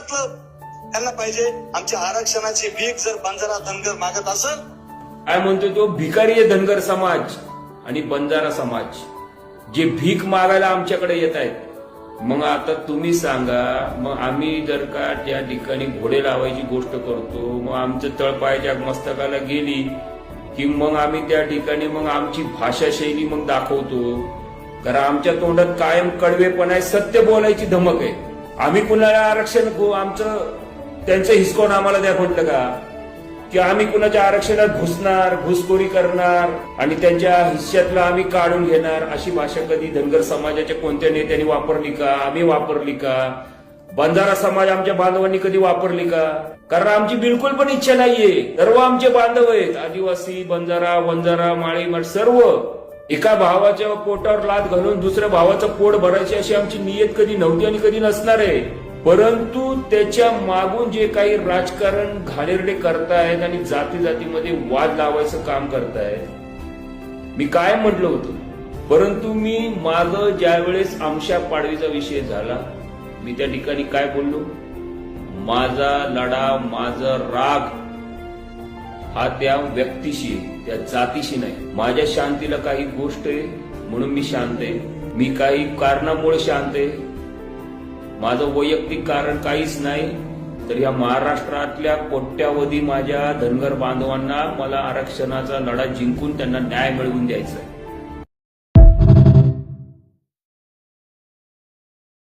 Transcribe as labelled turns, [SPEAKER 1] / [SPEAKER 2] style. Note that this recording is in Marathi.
[SPEAKER 1] मतलब त्यांना पाहिजे आमच्या आरक्षणाची भीक जर बंजारा धनगर मागत असेल.
[SPEAKER 2] काय म्हणतो तो भिकारी आहे धनगर समाज आणि बंजारा समाज जे भीक मागायला आमच्याकडे येत आहेत. मग आता तुम्ही सांगा, मग आम्ही जर का त्या ठिकाणी घोडे लावायची गोष्ट करतो, मग आमचं तळपायाच्या मस्तकाला गेली की मग आम्ही त्या ठिकाणी मग आमची भाषा शैली मग दाखवतो. कारण आमच्या तोंडात कायम कडवेपणा आहे, सत्य बोलायची धमक आहे. आम्ही कुणाला आरक्षण आमचं त्यांचं हिसकावून आम्हाला द्या म्हटलं का, की आम्ही कुणाच्या आरक्षणात घुसणार, घुसखोरी करणार आणि त्यांच्या हिश्श्यातलं आम्ही काढून घेणार, अशी भाषा कधी धनगर समाजाच्या कोणत्या नेत्यांनी वापरली का? आम्ही वापरली का? बंजारा समाज आमच्या बांधवांनी कधी वापरली का? कारण आमची बिलकुल पण इच्छा नाहीये. सर्व आमचे बांधव आहेत, आदिवासी, बंजारा, वंजारा, माळी, सर्व एका भावाच्या पोटावर लाद घालून दुसऱ्या भावाचं पोट भरायची अशी आमची नियत कधी नव्हती आणि कधी नसणार आहे. परंतु त्याच्या मागून जे काही राजकारण घाणेरडे करतायत आणि जाती जातीमध्ये वाद लावायचं काम करतायत, मी काय म्हटलं होतं. परंतु मी मागं ज्यावेळेस आमशा पाडवीचा विषय झाला, मी त्या ठिकाणी काय बोललो, माझा लढा, माझा राग हा त्या व्यक्तीशी आहे, त्या जातीशी नाही. माझ्या शांतीला काही गोष्ट आहे म्हणून मी शांत आहे. मी काही कारणामुळे शांत आहे. माझं वैयक्तिक कारण काहीच नाही. तर या महाराष्ट्रातल्या कोट्यावधी माझ्या धनगर बांधवांना मला आरक्षणाचा लढा जिंकून त्यांना न्याय मिळवून द्यायचा आहे.